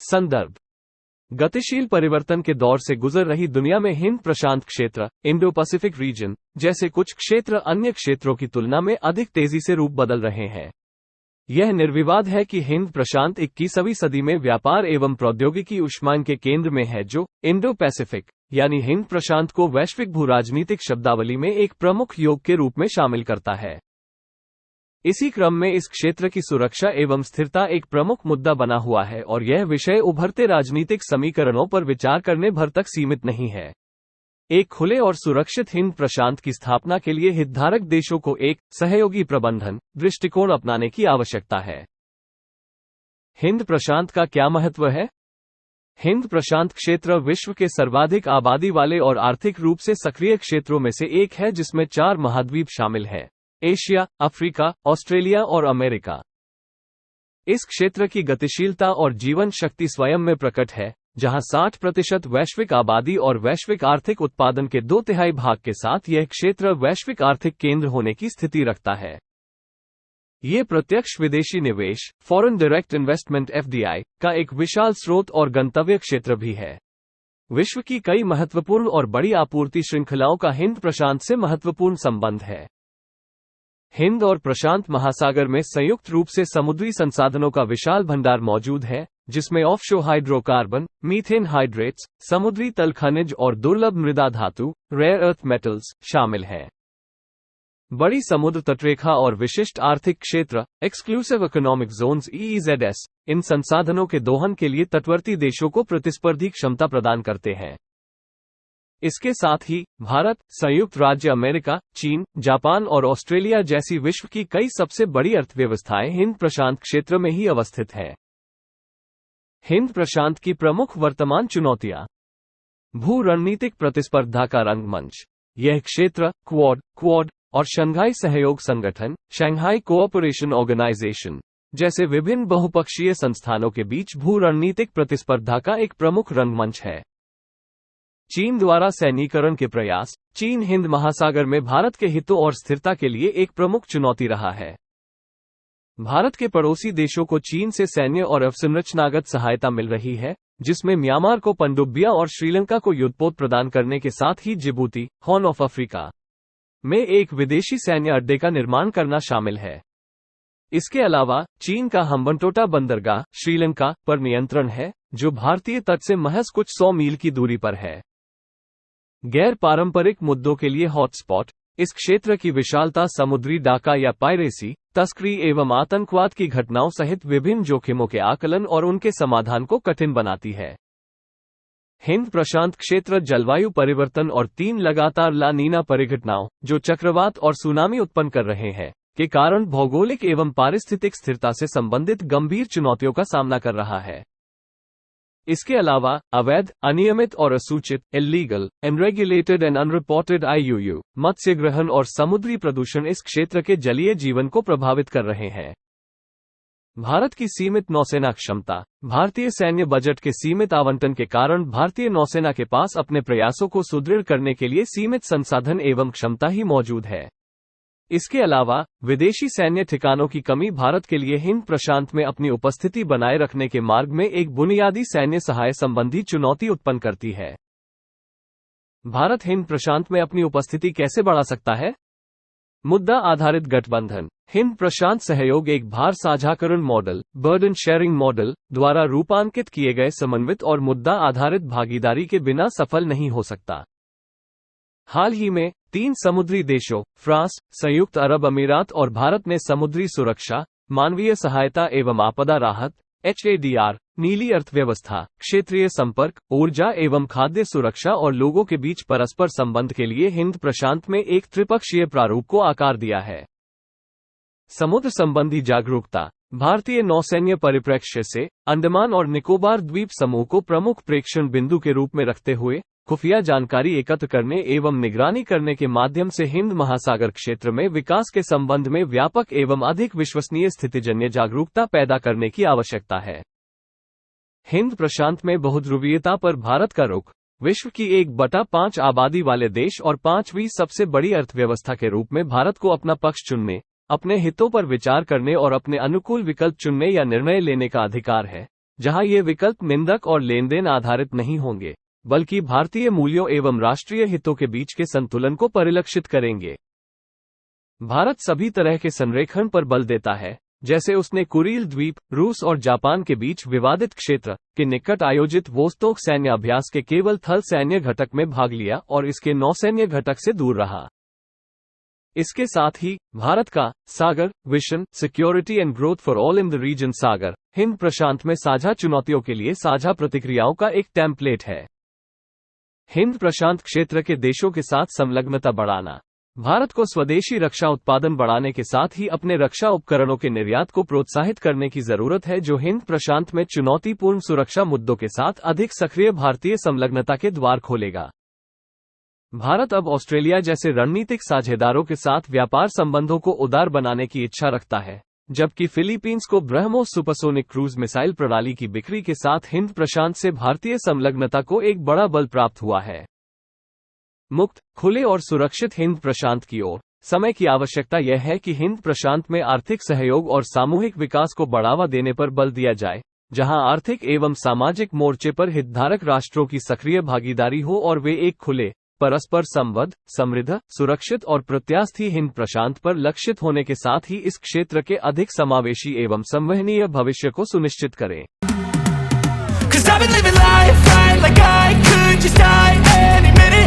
संदर्भ। गतिशील परिवर्तन के दौर से गुजर रही दुनिया में हिंद प्रशांत क्षेत्र, इंडो पैसिफिक रीजन जैसे कुछ क्षेत्र अन्य क्षेत्रों की तुलना में अधिक तेजी से रूप बदल रहे हैं। यह निर्विवाद है कि हिंद प्रशांत 21वीं सदी में व्यापार एवं प्रौद्योगिकी ऊष्मायन के केंद्र में है, जो इंडो पैसिफिक यानी हिंद प्रशांत को वैश्विक भू राजनीतिक शब्दावली में एक प्रमुख योग के रूप में शामिल करता है। इसी क्रम में इस क्षेत्र की सुरक्षा एवं स्थिरता एक प्रमुख मुद्दा बना हुआ है और यह विषय उभरते राजनीतिक समीकरणों पर विचार करने भर तक सीमित नहीं है। एक खुले और सुरक्षित हिंद प्रशांत की स्थापना के लिए हितधारक देशों को एक सहयोगी प्रबंधन दृष्टिकोण अपनाने की आवश्यकता है। हिंद प्रशांत का क्या महत्व है? हिंद प्रशांत क्षेत्र विश्व के सर्वाधिक आबादी वाले और आर्थिक रूप से सक्रिय क्षेत्रों में से एक है, जिसमें 4 महाद्वीप शामिल हैं: एशिया, अफ्रीका, ऑस्ट्रेलिया और अमेरिका। इस क्षेत्र की गतिशीलता और जीवन शक्ति स्वयं में प्रकट है, जहां 60% वैश्विक आबादी और वैश्विक आर्थिक उत्पादन के 2/3 भाग के साथ यह क्षेत्र वैश्विक आर्थिक केंद्र होने की स्थिति रखता है। ये प्रत्यक्ष विदेशी निवेश फॉरेन डायरेक्ट इन्वेस्टमेंट (FDI) का एक विशाल स्रोत और गंतव्य क्षेत्र भी है। विश्व की कई महत्वपूर्ण और बड़ी आपूर्ति श्रृंखलाओं का हिंद प्रशांत से महत्वपूर्ण संबंध है। हिंद और प्रशांत महासागर में संयुक्त रूप से समुद्री संसाधनों का विशाल भंडार मौजूद है, जिसमें ऑफशोर हाइड्रोकार्बन, मीथेन हाइड्रेट्स, समुद्री तल खनिज और दुर्लभ मृदा धातु रेयर अर्थ मेटल्स शामिल हैं। बड़ी समुद्र तटरेखा और विशिष्ट आर्थिक क्षेत्र एक्सक्लूसिव इकोनॉमिक जोन्स (EEZs) इन संसाधनों के दोहन के लिए तटवर्ती देशों को प्रतिस्पर्धी क्षमता प्रदान करते हैं। इसके साथ ही भारत, संयुक्त राज्य अमेरिका, चीन, जापान और ऑस्ट्रेलिया जैसी विश्व की कई सबसे बड़ी अर्थव्यवस्थाएं हिंद प्रशांत क्षेत्र में ही अवस्थित हैं। हिंद प्रशांत की प्रमुख वर्तमान चुनौतियां: भू रणनीतिक प्रतिस्पर्धा का रंगमंच। यह क्षेत्र क्वाड और शंघाई सहयोग संगठन शंघाई कोऑपरेशन ऑर्गेनाइजेशन जैसे विभिन्न बहुपक्षीय संस्थानों के बीच भू रणनीतिक प्रतिस्पर्धा का एक प्रमुख रंगमंच है। चीन द्वारा सैन्यीकरण के प्रयास। चीन हिंद महासागर में भारत के हितों और स्थिरता के लिए एक प्रमुख चुनौती रहा है। भारत के पड़ोसी देशों को चीन से सैन्य और अवसंरचनागत सहायता मिल रही है, जिसमें म्यांमार को पनडुब्बियां और श्रीलंका को युद्धपोत प्रदान करने के साथ ही जिबूती, हॉर्न ऑफ अफ्रीका में एक विदेशी सैन्य अड्डे का निर्माण करना शामिल है। इसके अलावा चीन का हम्बनटोटा बंदरगाह श्रीलंका पर नियंत्रण है, जो भारतीय तट से महज कुछ 100 मील की दूरी पर है। गैर पारंपरिक मुद्दों के लिए हॉटस्पॉट। इस क्षेत्र की विशालता समुद्री डाका या पायरेसी, तस्करी एवं आतंकवाद की घटनाओं सहित विभिन्न जोखिमों के आकलन और उनके समाधान को कठिन बनाती है। हिंद प्रशांत क्षेत्र जलवायु परिवर्तन और 3 लगातार ला नीना परिघटनाओं, जो चक्रवात और सुनामी उत्पन्न कर रहे हैं, के कारण भौगोलिक एवं पारिस्थितिक स्थिरता से संबंधित गंभीर चुनौतियों का सामना कर रहा है। इसके अलावा अवैध, अनियमित और असूचित illegal, unregulated and unreported IUU मत्स्य ग्रहण और समुद्री प्रदूषण इस क्षेत्र के जलीय जीवन को प्रभावित कर रहे हैं। भारत की सीमित नौसेना क्षमता। भारतीय सैन्य बजट के सीमित आवंटन के कारण भारतीय नौसेना के पास अपने प्रयासों को सुदृढ़ करने के लिए सीमित संसाधन एवं क्षमता ही मौजूद है। इसके अलावा विदेशी सैन्य ठिकानों की कमी भारत के लिए हिंद प्रशांत में अपनी उपस्थिति बनाए रखने के मार्ग में एक बुनियादी सैन्य सहाय संबंधी चुनौती उत्पन्न करती है। भारत हिंद प्रशांत में अपनी उपस्थिति कैसे बढ़ा सकता है? मुद्दा आधारित गठबंधन। हिंद प्रशांत सहयोग एक भार साझाकरण मॉडल बर्डन शेयरिंग मॉडल द्वारा रूपांकित किए गए समन्वित और मुद्दा आधारित भागीदारी के बिना सफल नहीं हो सकता। हाल ही में 3 समुद्री देशों फ्रांस, संयुक्त अरब अमीरात और भारत ने समुद्री सुरक्षा, मानवीय सहायता एवं आपदा राहत HADR, नीली अर्थव्यवस्था, क्षेत्रीय संपर्क, ऊर्जा एवं खाद्य सुरक्षा और लोगों के बीच परस्पर संबंध के लिए हिंद प्रशांत में एक त्रिपक्षीय प्रारूप को आकार दिया है। समुद्र संबंधी जागरूकता। भारतीय नौसैन्य परिप्रेक्ष्य से अंडमान और निकोबार द्वीप समूह को प्रमुख प्रेक्षण बिंदु के रूप में रखते हुए खुफिया जानकारी एकत्र करने एवं निगरानी करने के माध्यम से हिंद महासागर क्षेत्र में विकास के संबंध में व्यापक एवं अधिक विश्वसनीय स्थितिजन्य जागरूकता पैदा करने की आवश्यकता है। हिंद प्रशांत में बहुध्रुवीयता पर भारत का रुख। विश्व की 1/5 आबादी वाले देश और 5वीं सबसे बड़ी अर्थव्यवस्था के रूप में भारत को अपना पक्ष चुनने, अपने हितों पर विचार करने और अपने अनुकूल विकल्प चुनने या निर्णय लेने का अधिकार है, जहां ये विकल्प निंदक और लेनदेन आधारित नहीं होंगे, बल्कि भारतीय मूल्यों एवं राष्ट्रीय हितों के बीच के संतुलन को परिलक्षित करेंगे। भारत सभी तरह के संरेखण पर बल देता है, जैसे उसने कुरील द्वीप, रूस और जापान के बीच विवादित क्षेत्र के निकट आयोजित वोस्तोक सैन्य अभ्यास के केवल थल सैन्य घटक में भाग लिया और इसके नौसैन्य घटक से दूर रहा। इसके साथ ही भारत का Sagar vision, security and growth for all in the region Sagar हिंद प्रशांत में साझा चुनौतियों के लिए साझा प्रतिक्रियाओं का एक टेम्पलेट है। हिंद प्रशांत क्षेत्र के देशों के साथ संलग्नता बढ़ाना। भारत को स्वदेशी रक्षा उत्पादन बढ़ाने के साथ ही अपने रक्षा उपकरणों के निर्यात को प्रोत्साहित करने की जरूरत है, जो हिंद प्रशांत में चुनौतीपूर्ण सुरक्षा मुद्दों के साथ अधिक सक्रिय भारतीय संलग्नता के द्वार खोलेगा। भारत अब ऑस्ट्रेलिया जैसे रणनीतिक साझेदारों के साथ व्यापार संबंधों को उदार बनाने की इच्छा रखता है, जबकि फिलीपींस को ब्रह्मोस सुपरसोनिक क्रूज मिसाइल प्रणाली की बिक्री के साथ हिंद प्रशांत से भारतीय संलग्नता को एक बड़ा बल प्राप्त हुआ है। मुक्त, खुले और सुरक्षित हिंद प्रशांत की ओर समय की आवश्यकता यह है कि हिंद प्रशांत में आर्थिक सहयोग और सामूहिक विकास को बढ़ावा देने पर बल दिया जाए, जहां आर्थिक एवं सामाजिक मोर्चे पर हितधारक राष्ट्रों की सक्रिय भागीदारी हो और वे एक खुले, परस्पर संबद्ध, समृद्ध, सुरक्षित और प्रत्यास्थी हिंद प्रशांत पर लक्षित होने के साथ ही इस क्षेत्र के अधिक समावेशी एवं संवहनीय भविष्य को सुनिश्चित करें। I've been living life right like I could just die any minute.